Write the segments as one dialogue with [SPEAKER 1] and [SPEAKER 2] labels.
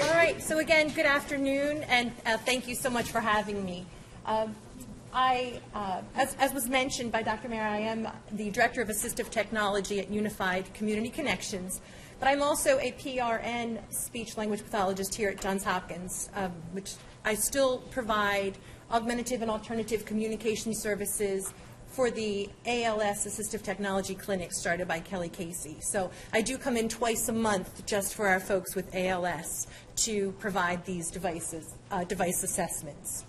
[SPEAKER 1] All right, so again, good afternoon, and thank you so much for having me. As was mentioned by Dr. Mayer, I am the Director of Assistive Technology at Unified Community Connections, but I'm also a PRN speech-language pathologist here at Johns Hopkins, which I still provide augmentative and alternative communication services for the ALS Assistive Technology Clinic started by Kelly Casey. So I do come in twice a month just for our folks with ALS to provide these device assessments.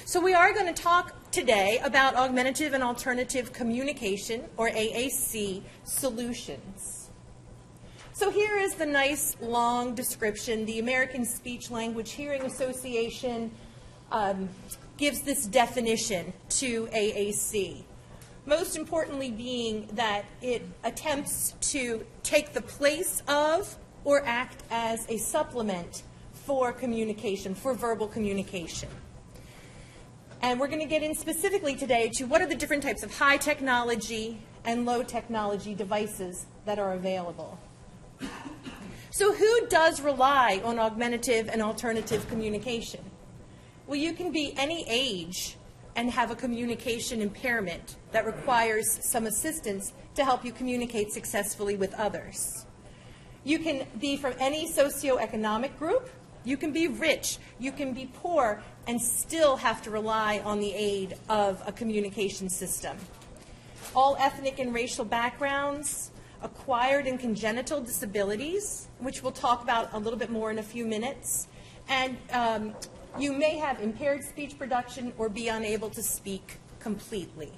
[SPEAKER 1] So we are going to talk today about augmentative and alternative communication, or AAC, solutions. So here is the nice long description. The American Speech Language Hearing Association gives this definition to AAC. Most importantly being that it attempts to take the place of or act as a supplement for communication, for verbal communication. And we're going to get in specifically today to what are the different types of high technology and low technology devices that are available. So who does rely on augmentative and alternative communication? Well, you can be any age and have a communication impairment that requires some assistance to help you communicate successfully with others. You can be from any socioeconomic group. You can be rich. You can be poor and still have to rely on the aid of a communication system. All ethnic and racial backgrounds, acquired and congenital disabilities, which we'll talk about a little bit more in a few minutes, and you may have impaired speech production or be unable to speak completely.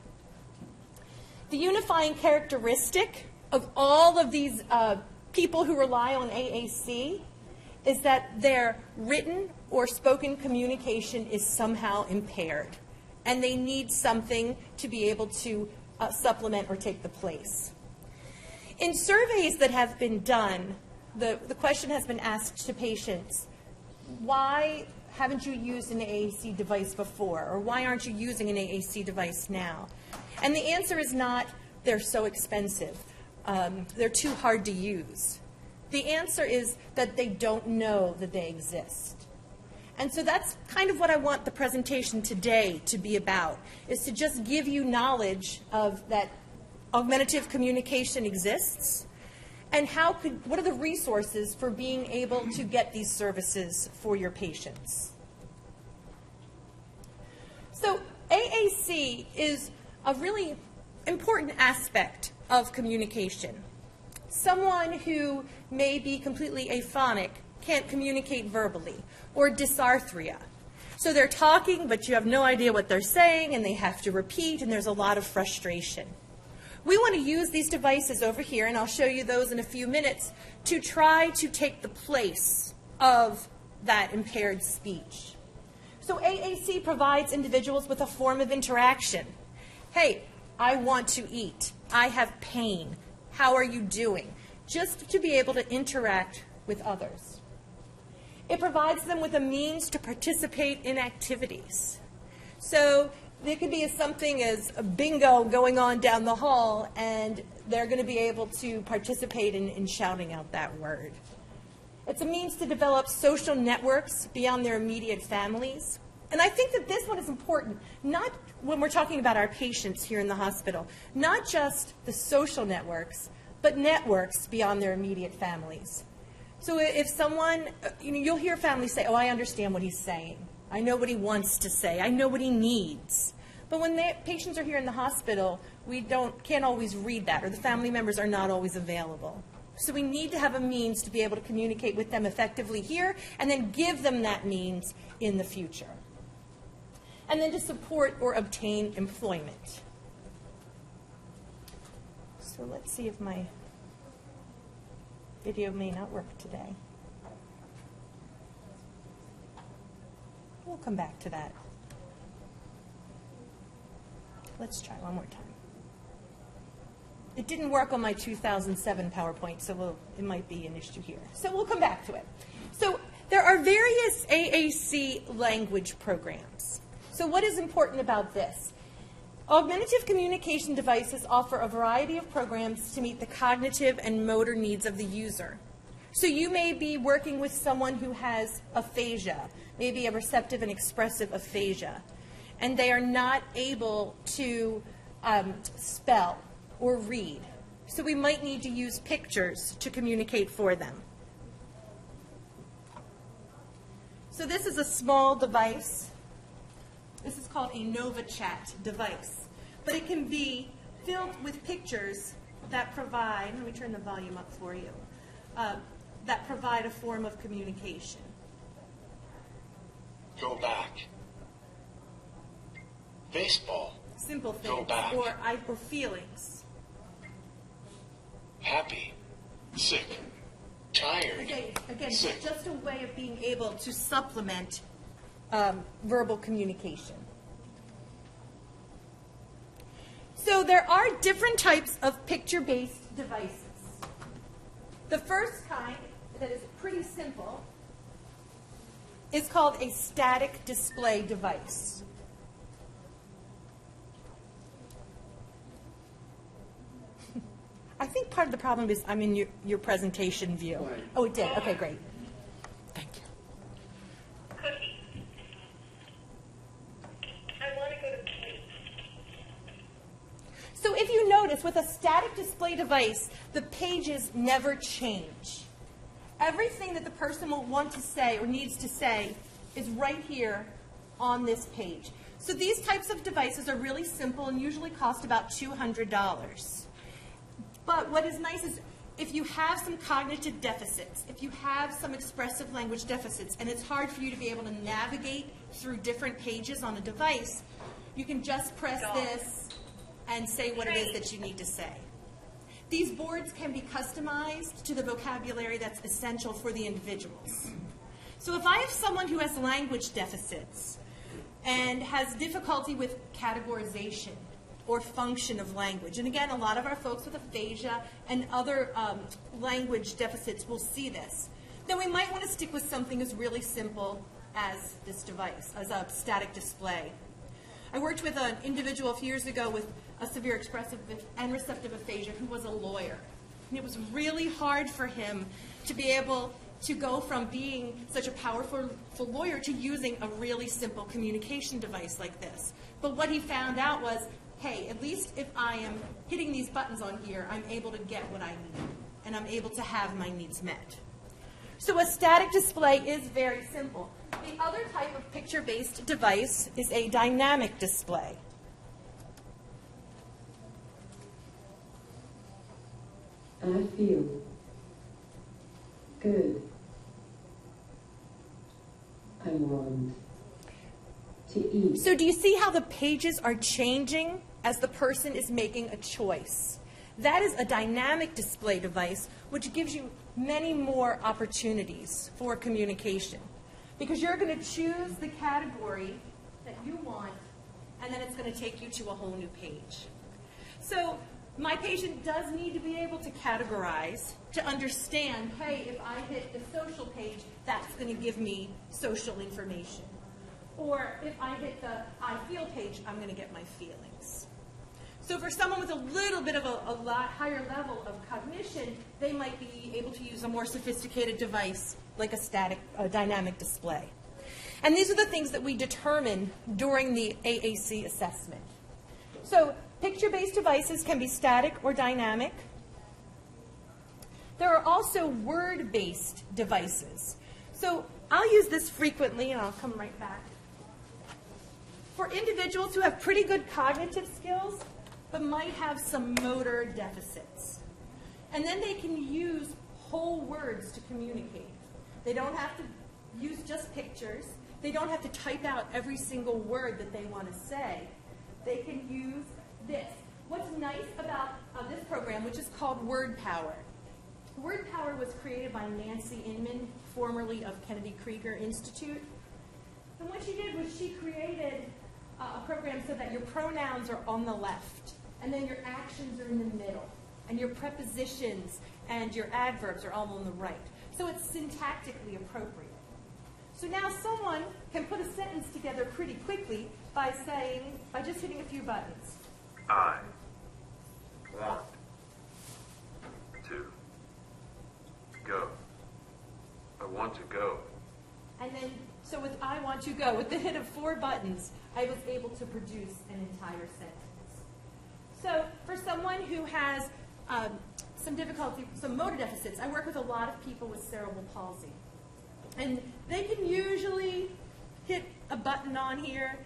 [SPEAKER 1] The unifying characteristic of all of these people who rely on AAC is that their written or spoken communication is somehow impaired, and they need something to be able to supplement or take the place. In surveys that have been done, the question has been asked to patients, why haven't you used an AAC device before? Or why aren't you using an AAC device now? And the answer is not, they're so expensive. They're too hard to use. The answer is that they don't know that they exist. And so that's kind of what I want the presentation today to be about, is to just give you knowledge of that augmentative communication exists, and what are the resources for being able to get these services for your patients. So AAC is a really important aspect of communication. Someone who may be completely aphonic can't communicate verbally, or dysarthria. So they're talking, but you have no idea what they're saying, and they have to repeat, and there's a lot of frustration. We want to use these devices over here, and I'll show you those in a few minutes, to try to take the place of that impaired speech. So AAC provides individuals with a form of interaction. Hey, I want to eat. I have pain. How are you doing? Just to be able to interact with others. It provides them with a means to participate in activities. So there could be something as a bingo going on down the hall, and they're going to be able to participate in shouting out that word. It's a means to develop social networks beyond their immediate families. And I think that this one is important, not when we're talking about our patients here in the hospital, not just the social networks, but networks beyond their immediate families. So if someone, you'll hear families say, oh, I understand what he's saying. I know what he wants to say. I know what he needs. But when patients are here in the hospital, we can't always read that, or the family members are not always available. So we need to have a means to be able to communicate with them effectively here, and then give them that means in the future. And then to support or obtain employment. So let's see if my video may not work today. We'll come back to that. Let's try one more time. It didn't work on my 2007 PowerPoint, so it might be an issue here. So we'll come back to it. So there are various AAC language programs. So what is important about this? Augmentative communication devices offer a variety of programs to meet the cognitive and motor needs of the user. So you may be working with someone who has aphasia, maybe a receptive and expressive aphasia, and they are not able to spell or read. So we might need to use pictures to communicate for them. So this is a small device. This is called a NovaChat device. But it can be filled with pictures that provide, let me turn the volume up for you, that provide a form of communication.
[SPEAKER 2] Go back. Baseball.
[SPEAKER 1] Simple things.
[SPEAKER 2] Go back.
[SPEAKER 1] Or feelings.
[SPEAKER 2] Happy. Sick. Tired.
[SPEAKER 1] Again,
[SPEAKER 2] Sick.
[SPEAKER 1] it's just a way of being able to supplement verbal communication. So there are different types of picture-based devices. The first kind, that is pretty simple, is called a static display device. I think part of the problem is I'm in your presentation view.
[SPEAKER 3] Right.
[SPEAKER 1] Oh, it did. Okay, great. Thank you.
[SPEAKER 4] Cookie. I want to go to sleep.
[SPEAKER 1] So if you notice, with a static display device, the pages never change. Everything that the person will want to say or needs to say is right here on this page. So these types of devices are really simple and usually cost about $200. But what is nice is if you have some cognitive deficits, if you have some expressive language deficits, and it's hard for you to be able to navigate through different pages on a device, you can just press this and say what it is that you need to say. These boards can be customized to the vocabulary that's essential for the individuals. So if I have someone who has language deficits and has difficulty with categorization or function of language, and again, a lot of our folks with aphasia and other language deficits will see this, then we might want to stick with something as really simple as this device, as a static display. I worked with an individual a few years ago with a severe expressive and receptive aphasia who was a lawyer. And it was really hard for him to be able to go from being such a powerful lawyer to using a really simple communication device like this. But what he found out was, hey, at least if I am hitting these buttons on here, I'm able to get what I need, and I'm able to have my needs met. So a static display is very simple. The other type of picture-based device is a dynamic display.
[SPEAKER 5] I feel good. I want to eat.
[SPEAKER 1] So do you see how the pages are changing as the person is making a choice? That is a dynamic display device, which gives you many more opportunities for communication. Because you're going to choose the category that you want, and then it's going to take you to a whole new page. So my patient does need to be able to categorize, to understand, hey, if I hit the social page, that's going to give me social information. Or if I hit the I feel page, I'm going to get my feelings. So for someone with a little bit of a lot higher level of cognition, they might be able to use a more sophisticated device like a dynamic display. And these are the things that we determine during the AAC assessment. So picture-based devices can be static or dynamic. There are also word-based devices. So I'll use this frequently, and I'll come right back. For individuals who have pretty good cognitive skills, but might have some motor deficits. And then they can use whole words to communicate. They don't have to use just pictures. They don't have to type out every single word that they want to say. They can use this. What's nice about this program, which is called Word Power. Word Power was created by Nancy Inman, formerly of Kennedy Krieger Institute. And what she did was she created a program so that your pronouns are on the left, and then your actions are in the middle, and your prepositions and your adverbs are all on the right. So it's syntactically appropriate. So now someone can put a sentence together pretty quickly by just hitting a few buttons.
[SPEAKER 6] I want to go
[SPEAKER 3] want to go.
[SPEAKER 1] And then, so with I want to go, with the hit of 4 buttons, I was able to produce an entire sentence. So for someone who has some difficulty, some motor deficits, I work with a lot of people with cerebral palsy. And they can usually hit a button on here,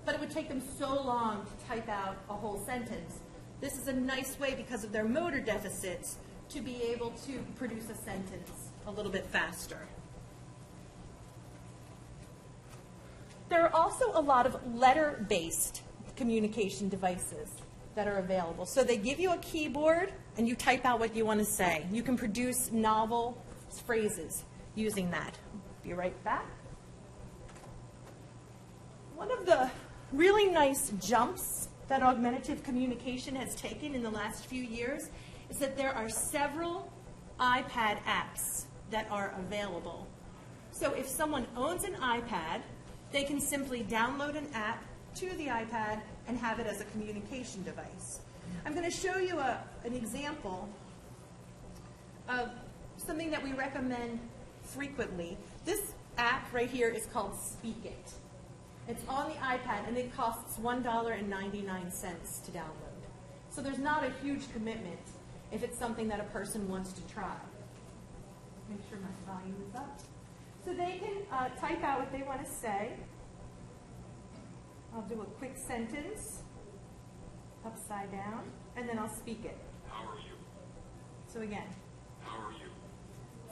[SPEAKER 1] but it would take them so long to type out a whole sentence. This is a nice way, because of their motor deficits, to be able to produce a sentence a little bit faster. There are also a lot of letter-based communication devices that are available. So they give you a keyboard, and you type out what you want to say. You can produce novel phrases using that. Be right back. One of the really nice jumps that augmentative communication has taken in the last few years is that there are several iPad apps that are available. So if someone owns an iPad, they can simply download an app to the iPad and have it as a communication device. I'm going to show you an example of something that we recommend frequently. This app right here is called Speak It. It's on the iPad, and it costs $1.99 to download. So there's not a huge commitment if it's something that a person wants to try. Make sure my volume is up. So they can type out what they want to say. I'll do a quick sentence, upside down, and then I'll speak it.
[SPEAKER 3] How are you?
[SPEAKER 1] So again.
[SPEAKER 3] How are you?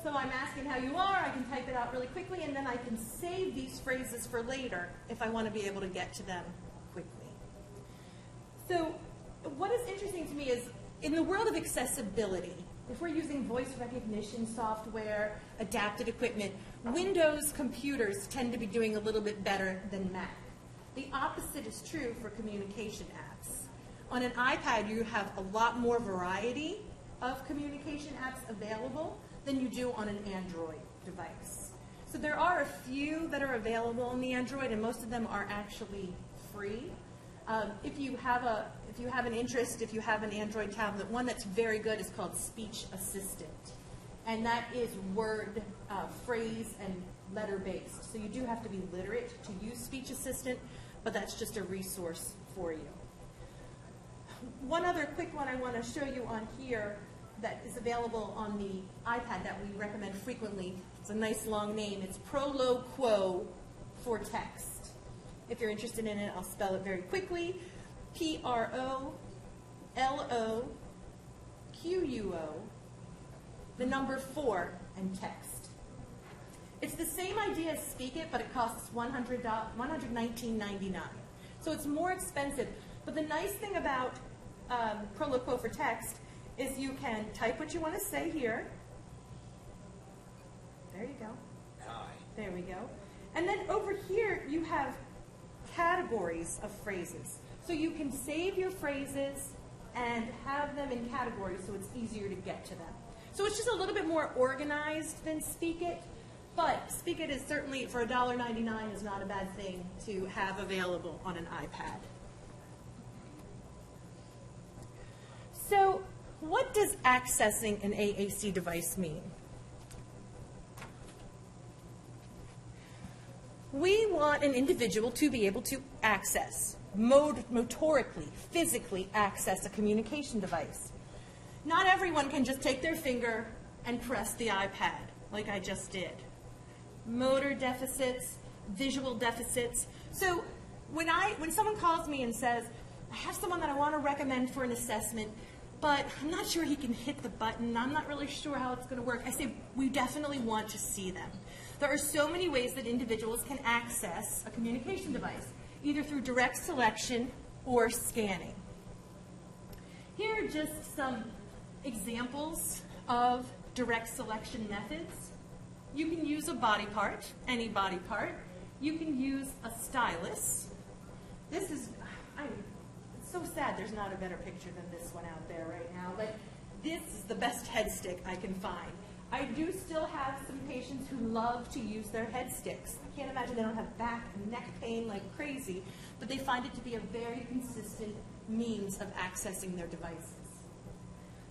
[SPEAKER 1] So I'm asking how you are, I can type it out really quickly, and then I can save these phrases for later if I want to be able to get to them quickly. So what is interesting to me is, in the world of accessibility, if we're using voice recognition software, adapted equipment, Windows computers tend to be doing a little bit better than Mac. The opposite is true for communication apps. On an iPad, you have a lot more variety of communication apps available than you do on an Android device. So there are a few that are available on the Android, and most of them are actually free. If you have an interest, if you have an Android tablet, one that's very good is called Speech Assistant. And that is word, phrase, and letter-based. So you do have to be literate to use Speech Assistant, but that's just a resource for you. One other quick one I want to show you on here that is available on the iPad that we recommend frequently. It's a nice long name. It's Proloquo for text. If you're interested in it, I'll spell it very quickly. Proloquo, the number 4, and text. It's the same idea as Speak It, but it costs $119.99. So it's more expensive. But the nice thing about Proloquo for text is you can type what you want to say here. There you go.
[SPEAKER 2] Hi.
[SPEAKER 1] There we go. And then over here, you have categories of phrases. So you can save your phrases and have them in categories so it's easier to get to them. So it's just a little bit more organized than Speak It, but Speak It is certainly, for $1.99, is not a bad thing to have available on an iPad. So what does accessing an AAC device mean? We want an individual to be able to access, motorically, physically access a communication device. Not everyone can just take their finger and press the iPad like I just did. Motor deficits, visual deficits. So when someone calls me and says, I have someone that I want to recommend for an assessment, but I'm not sure he can hit the button, I'm not really sure how it's going to work, I say, we definitely want to see them. There are so many ways that individuals can access a communication device, either through direct selection or scanning. Here are just some examples of direct selection methods. You can use a body part, any body part. You can use a stylus. This is, it's so sad there's not a better picture than this one out there right now, but this is the best head stick I can find. I do still have some patients who love to use their head sticks. I can't imagine they don't have back and neck pain like crazy, but they find it to be a very consistent means of accessing their devices.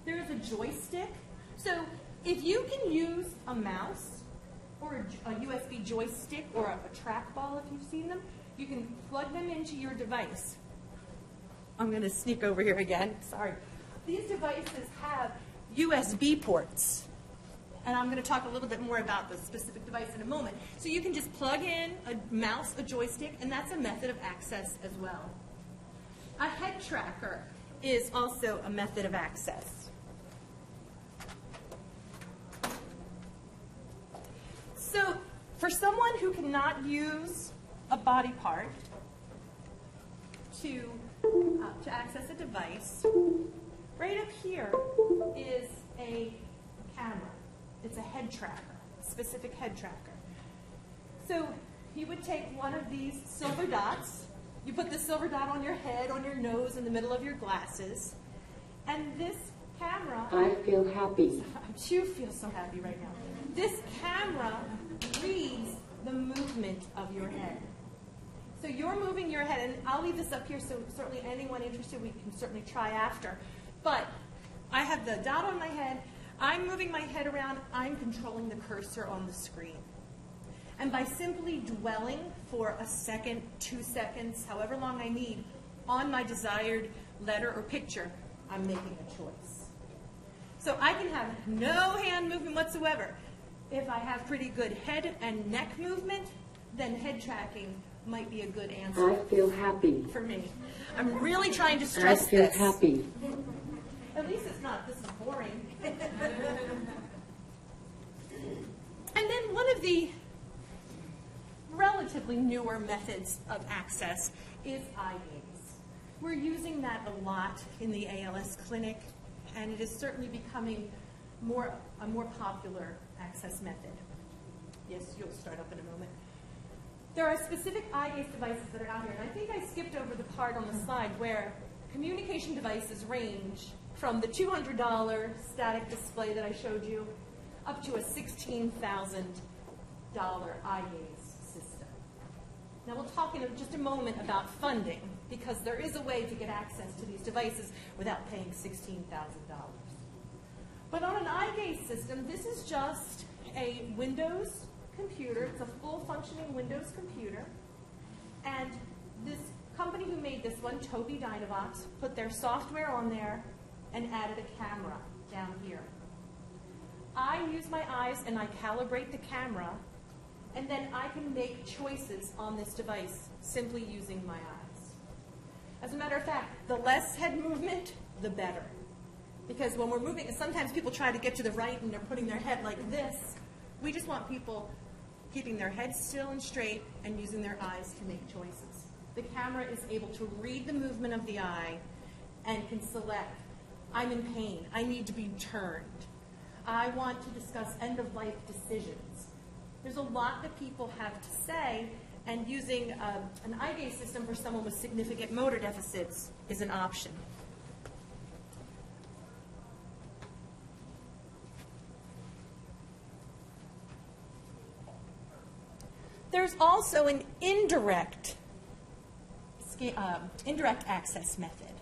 [SPEAKER 1] There is a joystick. So if you can use a mouse or a USB joystick or a trackball if you've seen them. You can plug them into your device. I'm going to sneak over here again. Sorry. These devices have USB ports. And I'm going to talk a little bit more about the specific device in a moment. So you can just plug in a mouse, a joystick, and that's a method of access as well. A head tracker is also a method of access. So for someone who cannot use a body part to access a device, right up here is a camera. It's a head tracker, specific head tracker. So you would take one of these silver dots, you put the silver dot on your head, on your nose, in the middle of your glasses, and this camera...
[SPEAKER 5] I feel happy.
[SPEAKER 1] I too feel so happy right now. This camera reads the movement of your head. So you're moving your head, and I'll leave this up here so certainly anyone interested, we can certainly try after. But I have the dot on my head, I'm moving my head around, I'm controlling the cursor on the screen. And by simply dwelling for a second, 2 seconds, however long I need, on my desired letter or picture, I'm making a choice. So I can have no hand movement whatsoever. If I have pretty good head and neck movement, then head tracking might be a good answer.
[SPEAKER 5] I feel happy.
[SPEAKER 1] For me. I'm really trying to
[SPEAKER 5] I
[SPEAKER 1] stress
[SPEAKER 5] feel
[SPEAKER 1] this.
[SPEAKER 5] happy.
[SPEAKER 1] At least it's not, this is boring. And then one of the relatively newer methods of access is eye gaze. We're using that a lot in the ALS clinic, and it is certainly becoming a more popular access method. Yes, you'll start up in a moment. There are specific eye gaze devices that are out here, and I think I skipped over the part on the slide where communication devices range from the $200 static display that I showed you up to a $16,000 eye gaze system. Now we'll talk in just a moment about funding, because there is a way to get access to these devices without paying $16,000. But on an eye gaze system, this is just a Windows computer. It's a full functioning Windows computer. And this company who made this one, Tobii Dynavox, put their software on there and added a camera down here. I use my eyes and I calibrate the camera, and then I can make choices on this device simply using my eyes. As a matter of fact, the less head movement, the better. Because when we're moving, sometimes people try to get to the right and they're putting their head like this. We just want people keeping their head still and straight and using their eyes to make choices. The camera is able to read the movement of the eye and can select, I'm in pain, I need to be turned. I want to discuss end-of-life decisions. There's a lot that people have to say, and using an eye gaze system for someone with significant motor deficits is an option. There's also an indirect access method.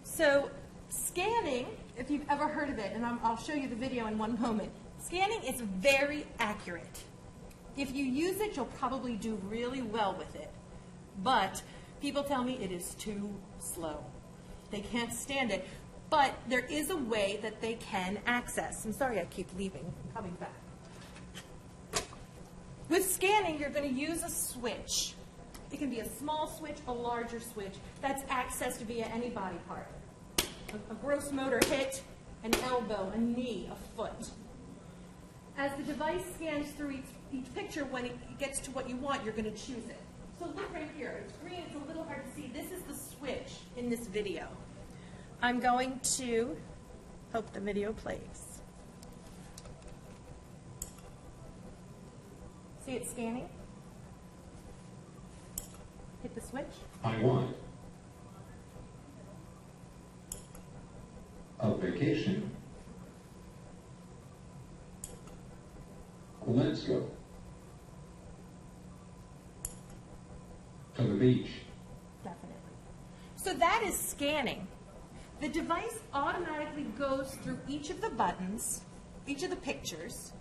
[SPEAKER 1] So scanning, if you've ever heard of it, and I'll show you the video in one moment, scanning is very accurate. If you use it, you'll probably do really well with it. But people tell me it is too slow. They can't stand it. But there is a way that they can access. I'm sorry I keep leaving. I'm coming back. With scanning, you're going to use a switch. It can be a small switch, a larger switch, that's accessed via any body part. A gross motor hit, an elbow, a knee, a foot. As the device scans through each picture, when it gets to what you want, you're going to choose it. So look right here. It's green, it's a little hard to see. This is the switch in this video. I'm going to hope the video plays. See it scanning? Hit the switch.
[SPEAKER 3] I want a vacation. Let's go to the beach.
[SPEAKER 1] Definitely. So that is scanning. The device automatically goes through each of the buttons, each of the pictures,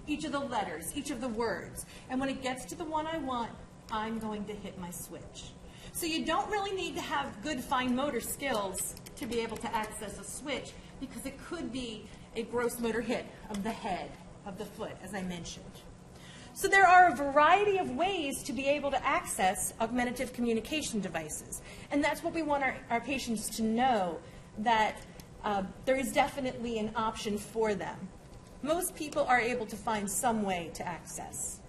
[SPEAKER 1] each of the letters, each of the words. And when it gets to the one I want, I'm going to hit my switch. So you don't really need to have good fine motor skills to be able to access a switch, because it could be a gross motor hit of the head, of the foot, as I mentioned. So there are a variety of ways to be able to access augmentative communication devices. And that's what we want our patients to know, that there is definitely an option for them. Most people are able to find some way to access.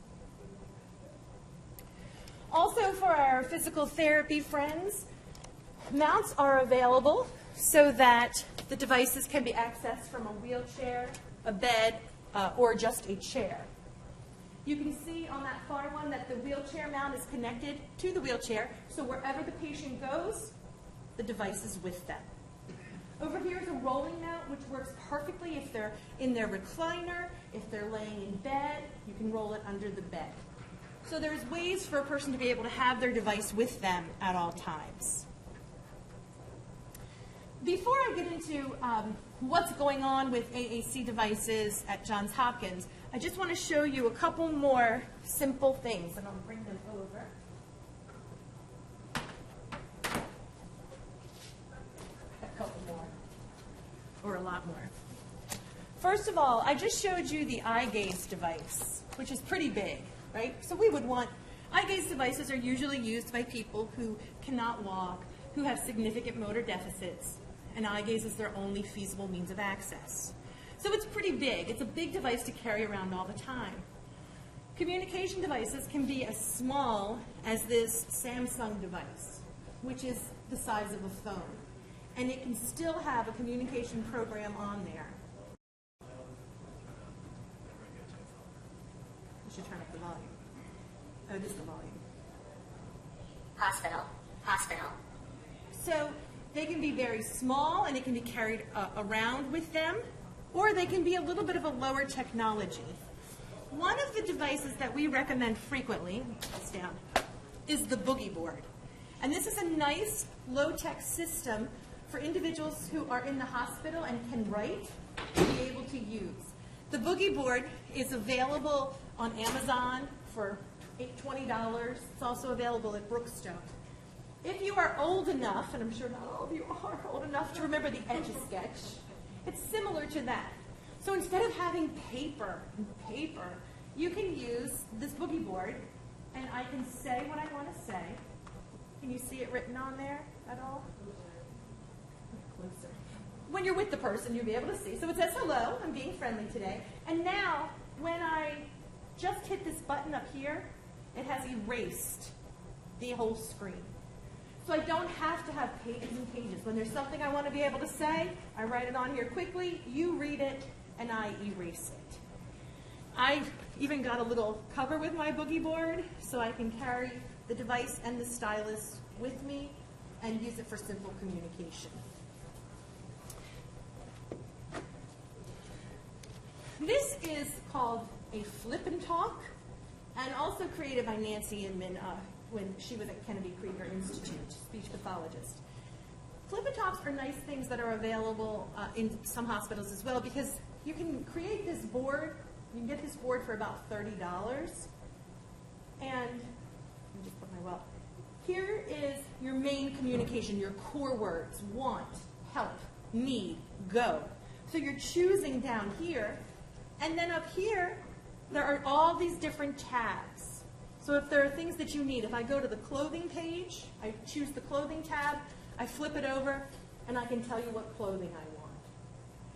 [SPEAKER 1] Also, for our physical therapy friends, mounts are available so that the devices can be accessed from a wheelchair, a bed, or just a chair. You can see on that far one that the wheelchair mount is connected to the wheelchair, so wherever the patient goes, the device is with them. Over here is a rolling mount, which works perfectly if they're in their recliner, if they're laying in bed, you can roll it under the bed. So there's ways for a person to be able to have their device with them at all times. Before I get into what's going on with AAC devices at Johns Hopkins, I just want to show you a couple more simple things, and I'll bring them over. A couple more, or a lot more. First of all, I just showed you the eye gaze device, which is pretty big, right? So we would want, eye gaze devices are usually used by people who cannot walk, who have significant motor deficits, and eye gaze is their only feasible means of access. So it's pretty big. It's a big device to carry around all the time. Communication devices can be as small as this Samsung device, which is the size of a phone. And it can still have a communication program on there. I should turn up the volume. Oh, this is the volume.
[SPEAKER 6] Hospital, hospital.
[SPEAKER 1] So they can be very small and it can be carried around with them, or they can be a little bit of a lower technology. One of the devices that we recommend frequently, put this down, is the boogie board. And this is a nice low-tech system for individuals who are in the hospital and can write to be able to use. The boogie board is available on Amazon for $20. It's also available at Brookstone. If you are old enough, and I'm sure not all of you are old enough to remember the Etch-a-Sketch, it's similar to that. So instead of having paper, you can use this boogie board, and I can say what I want to say. Can you see it written on there at all? Closer. When you're with the person, you'll be able to see. So it says, hello, I'm being friendly today. And now, when I just hit this button up here, it has erased the whole screen. So I don't have to have pages and pages. When there's something I want to be able to say, I write it on here quickly, you read it, and I erase it. I even got a little cover with my boogie board, so I can carry the device and the stylus with me and use it for simple communication. This is called a flip and talk, and also created by Nancy Inman when she was at Kennedy Krieger Institute, speech pathologist. Flip and talks are nice things that are available in some hospitals as well, because you can create this board. You can get this board for about $30. And let me just put my well. Here is your main communication, your core words: want, help, need, go. So you're choosing down here, and then up here, there are all these different tabs. So if there are things that you need, if I go to the clothing page, I choose the clothing tab, I flip it over, and I can tell you what clothing I want.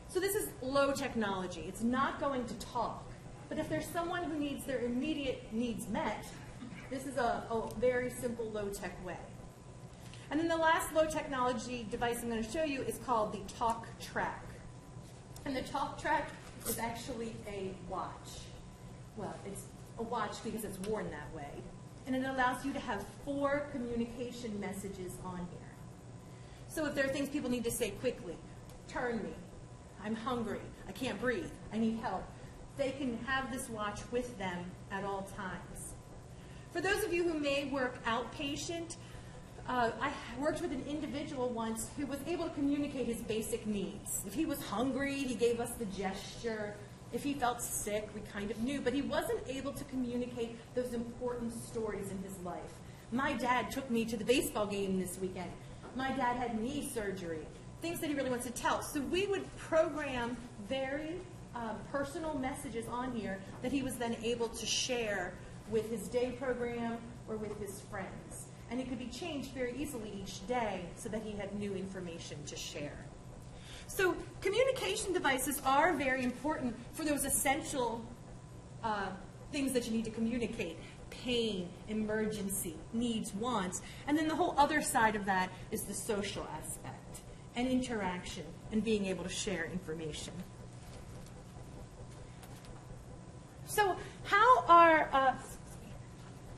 [SPEAKER 1] So this is low technology. It's not going to talk. But if there's someone who needs their immediate needs met, this is a very simple low-tech way. And then the last low technology device I'm going to show you is called the Talk Track. And the Talk Track is actually a watch. Well, it's a watch because it's worn that way. And it allows you to have 4 communication messages on here. So if there are things people need to say quickly, turn me, I'm hungry, I can't breathe, I need help, they can have this watch with them at all times. For those of you who may work outpatient, I worked with an individual once who was able to communicate his basic needs. If he was hungry, he gave us the gesture. If he felt sick, we kind of knew, but he wasn't able to communicate those important stories in his life. My dad took me to the baseball game this weekend. My dad had knee surgery, things that he really wants to tell. So we would program very personal messages on here that he was then able to share with his day program or with his friends. And it could be changed very easily each day so that he had new information to share. So communication devices are very important for those essential things that you need to communicate: pain, emergency, needs, wants. And then the whole other side of that is the social aspect and interaction and being able to share information. So how are,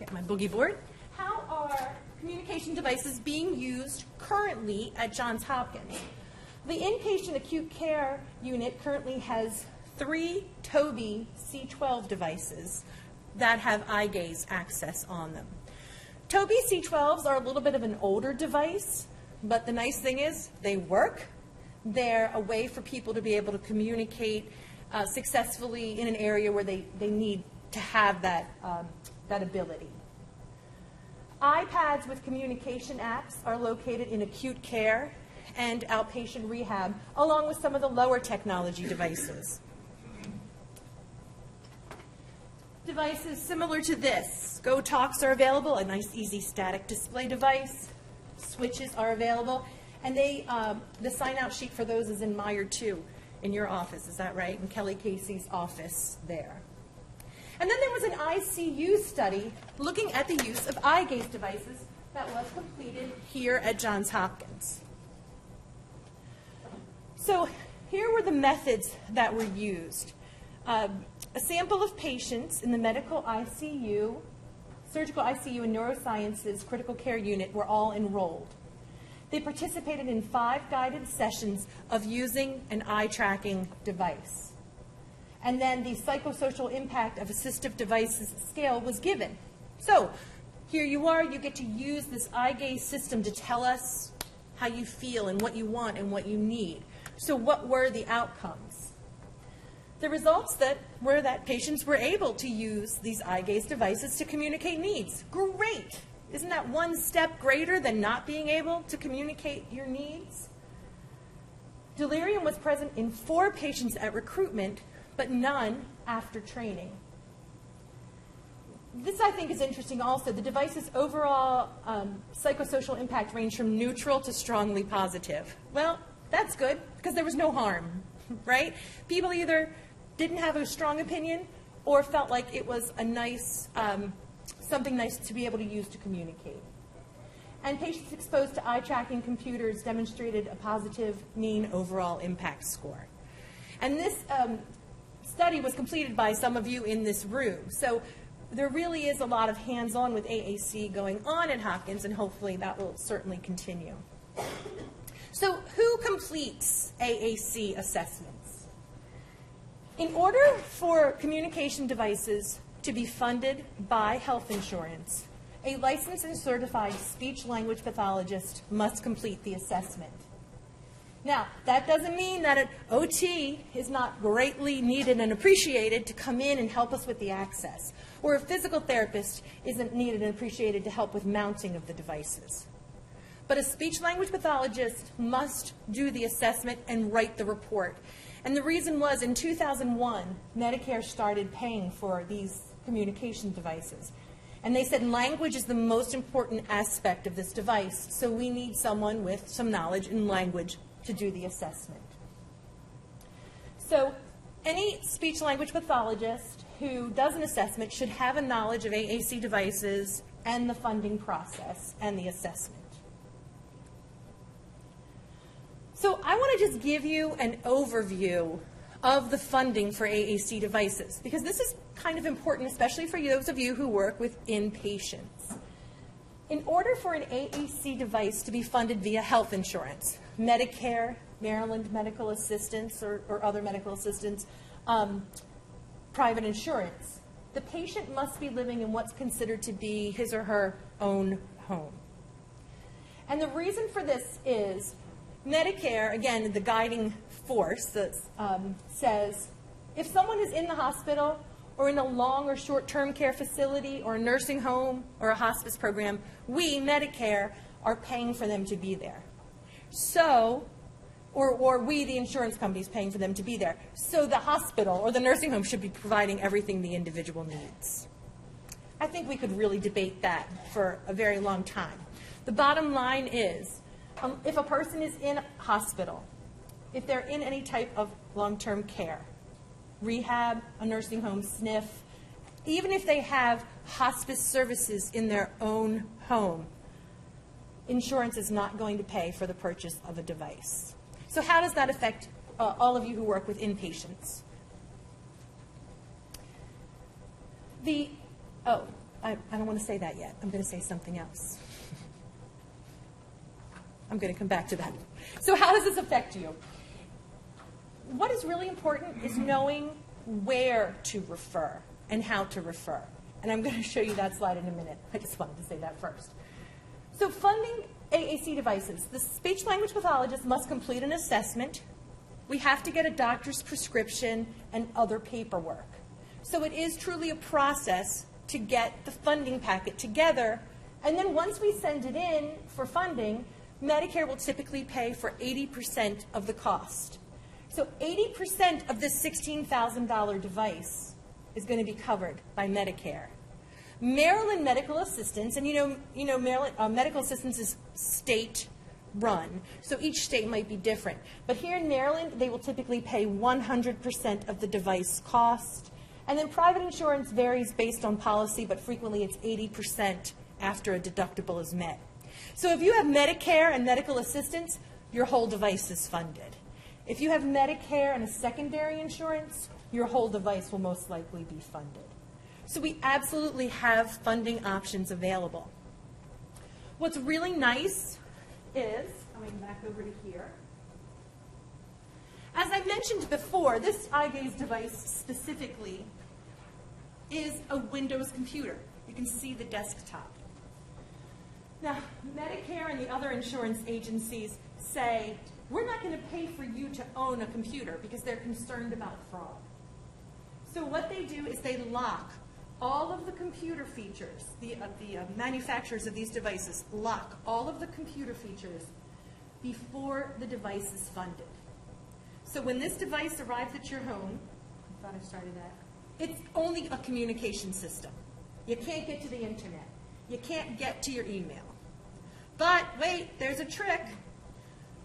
[SPEAKER 1] get my boogie board, how are communication devices being used currently at Johns Hopkins? The inpatient acute care unit currently has 3 Tobii C12 devices that have eye gaze access on them. Tobii C12s are a little bit of an older device, but the nice thing is they work. They're a way for people to be able to communicate successfully in an area where they need to have that ability. iPads with communication apps are located in acute care and outpatient rehab, along with some of the lower technology devices. Devices similar to this. GoTalks are available, a nice easy static display device. Switches are available. And the sign-out sheet for those is in Meyer 2 in your office, is that right? In Kelly Casey's office there. And then there was an ICU study looking at the use of eye gaze devices that was completed here at Johns Hopkins. So here were the methods that were used. A sample of patients in the medical ICU, surgical ICU, and neurosciences critical care unit were all enrolled. They participated in 5 guided sessions of using an eye tracking device. And then the psychosocial impact of assistive devices scale was given. So here you are, you get to use this eye gaze system to tell us how you feel and what you want and what you need. So what were the outcomes? The results were that patients were able to use these eye gaze devices to communicate needs. Great! Isn't that one step greater than not being able to communicate your needs? Delirium was present in 4 patients at recruitment, but none after training. This, I think, is interesting also. The device's overall psychosocial impact ranged from neutral to strongly positive. Well, that's good, because there was no harm, right? People either didn't have a strong opinion or felt like it was a nice, something nice to be able to use to communicate. And patients exposed to eye tracking computers demonstrated a positive mean overall impact score. And this study was completed by some of you in this room. So there really is a lot of hands-on with AAC going on at Hopkins, and hopefully that will certainly continue. So who completes AAC assessments? In order for communication devices to be funded by health insurance, a licensed and certified speech-language pathologist must complete the assessment. Now, that doesn't mean that an OT is not greatly needed and appreciated to come in and help us with the access, or a physical therapist isn't needed and appreciated to help with mounting of the devices. But a speech-language pathologist must do the assessment and write the report. And the reason was, in 2001, Medicare started paying for these communication devices. And they said language is the most important aspect of this device, so we need someone with some knowledge in language to do the assessment. So any speech-language pathologist who does an assessment should have a knowledge of AAC devices and the funding process and the assessment. So I want to just give you an overview of the funding for AAC devices, because this is kind of important, especially for those of you who work with inpatients. In order for an AAC device to be funded via health insurance, Medicare, Maryland Medical Assistance, or other medical assistance, private insurance, the patient must be living in what's considered to be his or her own home. And the reason for this is Medicare, again, the guiding force that says If someone is in the hospital or in a long or short-term care facility or a nursing home or a hospice program, we, Medicare, are paying for them to be there. So, or we, the insurance companies, paying for them to be there. So the hospital or the nursing home should be providing everything the individual needs. I think we could really debate that for a very long time. The bottom line is, if a person is in a hospital, if they're in any type of long-term care, rehab, a nursing home, SNF, even if they have hospice services in their own home, insurance is not going to pay for the purchase of a device. So how does that affect all of you who work with inpatients? I don't want to say that yet. I'm going to say something else. I'm going to come back to that. So how does this affect you? What is really important is knowing where to refer and how to refer. And I'm going to show you that slide in a minute. I just wanted to say that first. So funding AAC devices. The speech-language pathologist must complete an assessment. We have to get a doctor's prescription and other paperwork. So it is truly a process to get the funding packet together. And then once we send it in for funding, Medicare will typically pay for 80% of the cost. So 80% of this $16,000 device is going to be covered by Medicare. Maryland medical assistance, and you know Maryland medical assistance is state run, so each state might be different. But here in Maryland, they will typically pay 100% of the device cost. And then private insurance varies based on policy, but frequently it's 80% after a deductible is met. So if you have Medicare and medical assistance, your whole device is funded. If you have Medicare and a secondary insurance, your whole device will most likely be funded. So we absolutely have funding options available. What's really nice is, coming back over to here, as I mentioned before, this eye gaze device specifically is a Windows computer. You can see the desktop. Now, Medicare and the other insurance agencies say, we're not going to pay for you to own a computer because they're concerned about fraud. So what they do is they lock all of the computer features, the manufacturers of these devices lock all of the computer features before the device is funded. So when this device arrives at your home, I thought I started that, it's only a communication system. You can't get to the internet. You can't get to your email. But wait, there's a trick.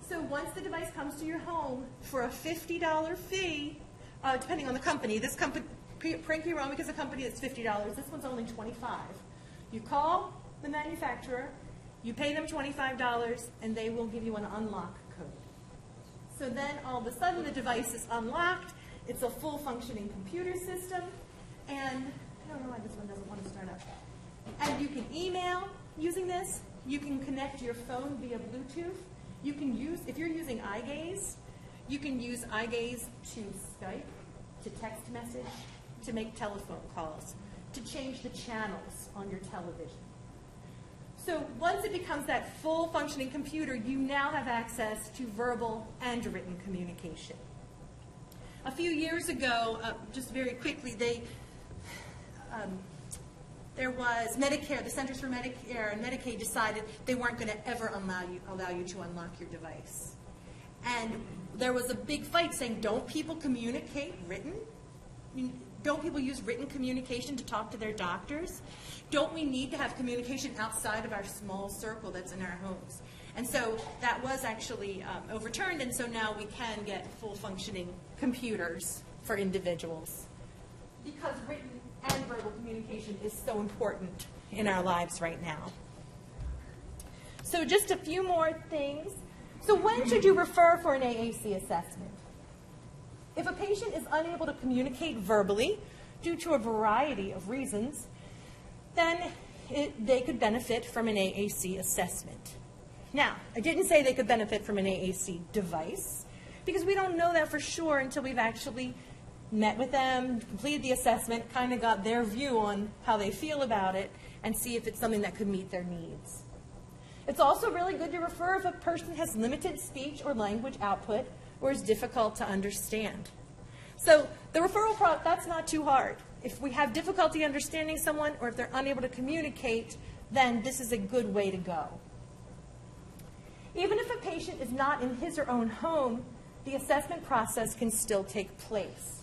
[SPEAKER 1] So once the device comes to your home for a $50 fee, depending on the company, this company, Pranky-Romic is a company that's $50. This one's only $25. You call the manufacturer, you pay them $25, and they will give you an unlock code. So then all of a sudden the device is unlocked. It's a full functioning computer system. And I don't know why this one doesn't want to start up. And you can email using this. You can connect your phone via Bluetooth. You can use, if you're using eye gaze, you can use eye gaze to Skype, to text message, to make telephone calls, to change the channels on your television. So once it becomes that full functioning computer, you now have access to verbal and written communication. A few years ago, just very quickly, there was Medicare, the Centers for Medicare and Medicaid decided they weren't going to ever allow you to unlock your device. And there was a big fight saying, don't people communicate written? Don't people use written communication to talk to their doctors? Don't we need to have communication outside of our small circle that's in our homes? And so that was actually overturned, and so now we can get full functioning computers for individuals. Because written and verbal communication is so important in our lives right now. So just a few more things. So when should you refer for an AAC assessment? If a patient is unable to communicate verbally due to a variety of reasons, then they could benefit from an AAC assessment. Now, I didn't say they could benefit from an AAC device, because we don't know that for sure until we've actually met with them, completed the assessment, kind of got their view on how they feel about it, and see if it's something that could meet their needs. It's also really good to refer if a person has limited speech or language output or is difficult to understand. So the referral that's not too hard. If we have difficulty understanding someone or if they're unable to communicate, then this is a good way to go. Even if a patient is not in his or own home, the assessment process can still take place.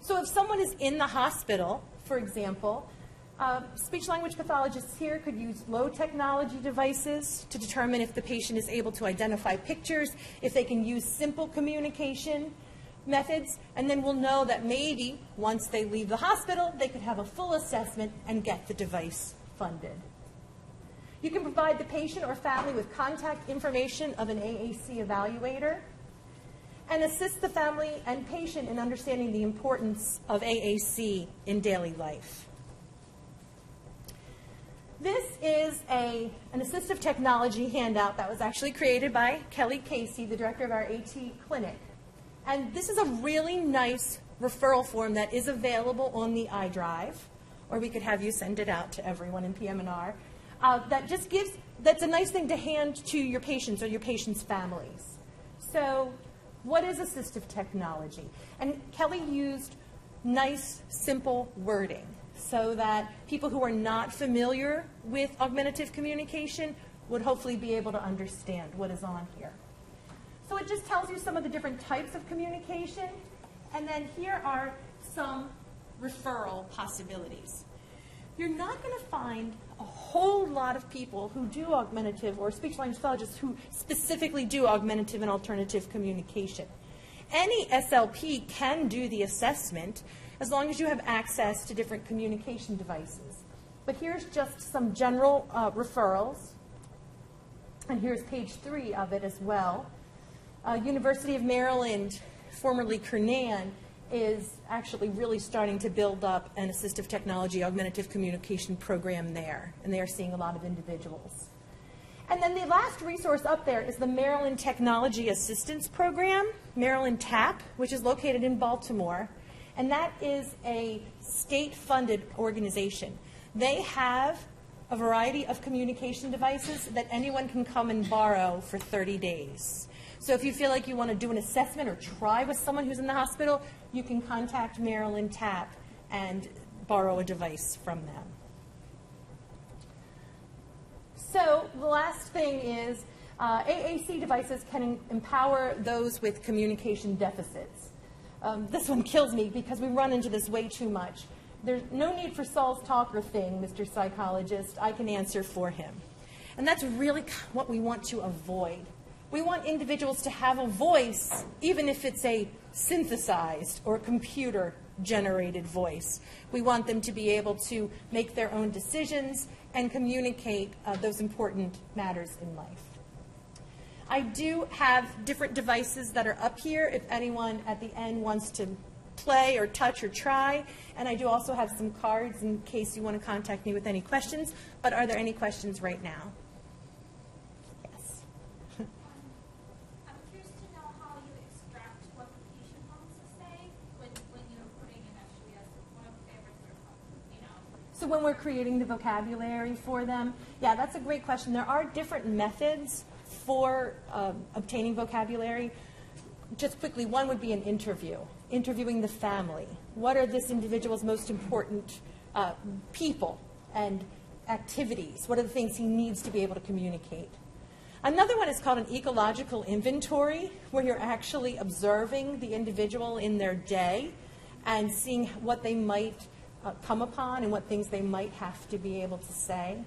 [SPEAKER 1] So if someone is in the hospital, for example, speech-language pathologists here could use low-technology devices to determine if the patient is able to identify pictures, if they can use simple communication methods, and then we'll know that maybe once they leave the hospital, they could have a full assessment and get the device funded. You can provide the patient or family with contact information of an AAC evaluator and assist the family and patient in understanding the importance of AAC in daily life. This is an assistive technology handout that was actually created by Kelly Casey, the director of our AT clinic. And this is a really nice referral form that is available on the iDrive, or we could have you send it out to everyone in PM&R. That's a nice thing to hand to your patients or your patients' families. So what is assistive technology? And Kelly used nice, simple wording so that people who are not familiar with augmentative communication would hopefully be able to understand what is on here. So it just tells you some of the different types of communication, and then here are some referral possibilities. You're not going to find a whole lot of people who do augmentative or speech-language pathologists who specifically do augmentative and alternative communication. Any SLP can do the assessment as long as you have access to different communication devices. But here's just some general referrals, and here's page 3 of it as well. University of Maryland, formerly Kernan, is actually really starting to build up an assistive technology augmentative communication program there, and they are seeing a lot of individuals. And then the last resource up there is the Maryland Technology Assistance Program, Maryland TAP, which is located in Baltimore, and that is a state-funded organization. They have a variety of communication devices that anyone can come and borrow for 30 days. So if you feel like you want to do an assessment or try with someone who's in the hospital, you can contact Maryland TAP and borrow a device from them. So the last thing is AAC devices can empower those with communication deficits. This one kills me because we run into this way too much. There's no need for Saul's talker thing, Mr. Psychologist. I can answer for him. And that's really what we want to avoid. We want individuals to have a voice, even if it's a synthesized or computer-generated voice. We want them to be able to make their own decisions and communicate those important matters in life. I do have different devices that are up here if anyone at the end wants to play or touch or try. And I do also have some cards in case you want to contact me with any questions. But are there any questions right now? Yes.
[SPEAKER 6] I'm curious to know how you extract what the patient wants to say when you're putting in actually as one of the favorites or,
[SPEAKER 1] So when we're creating the vocabulary for them, yeah, that's a great question. There are different methods for obtaining vocabulary. Just quickly, one would be an interview, interviewing the family. What are this individual's most important people and activities? What are the things he needs to be able to communicate? Another one is called an ecological inventory, where you're actually observing the individual in their day and seeing what they might come upon and what things they might have to be able to say,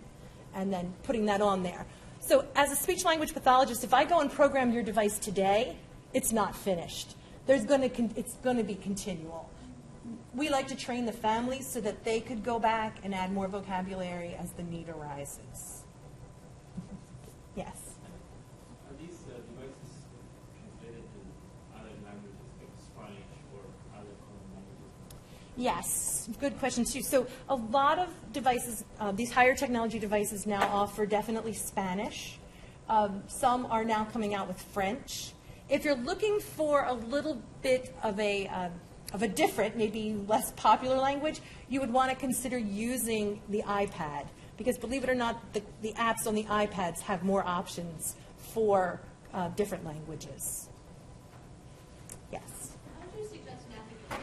[SPEAKER 1] and then putting that on there. So as a speech-language pathologist, if I go and program your device today, it's not finished. It's going to be continual. We like to train the families so that they could go back and add more vocabulary as the need arises. Yes?
[SPEAKER 7] Are these devices translated to other languages like Spanish or other common languages?
[SPEAKER 1] Yes, good question too. So a lot of devices, these higher technology devices now offer definitely Spanish. Some are now coming out with French. If you're looking for a little bit of a different, maybe less popular language, you would want to consider using the iPad. Because believe it or not, the apps on the iPads have more options for different languages. Yes?
[SPEAKER 6] how would you suggest navigating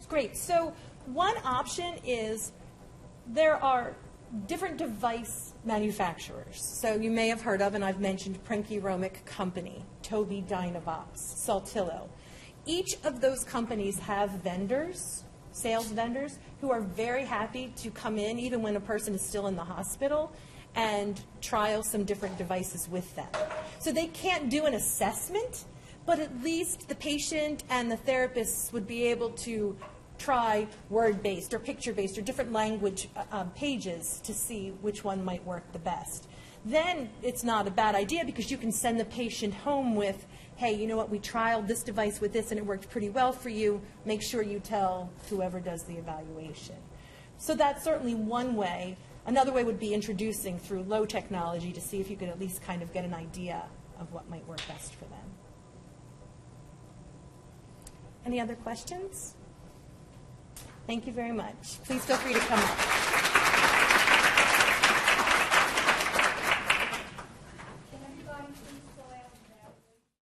[SPEAKER 1] Great. So one option is there are different device manufacturers. So you may have heard of, and I've mentioned, Prinky-Romic Company, Tobii Dynavox, Saltillo. Each of those companies have vendors, sales vendors, who are very happy to come in, even when a person is still in the hospital, and trial some different devices with them. So they can't do an assessment, but at least the patient and the therapists would be able to try word-based or picture-based or different language pages to see which one might work the best. Then it's not a bad idea because you can send the patient home with, hey, you know what, we trialed this device with this and it worked pretty well for you. Make sure you tell whoever does the evaluation. So that's certainly one way. Another way would be introducing through low technology to see if you could at least kind of get an idea of what might work best for them. Any other questions? Thank you very much. Please feel free to come up.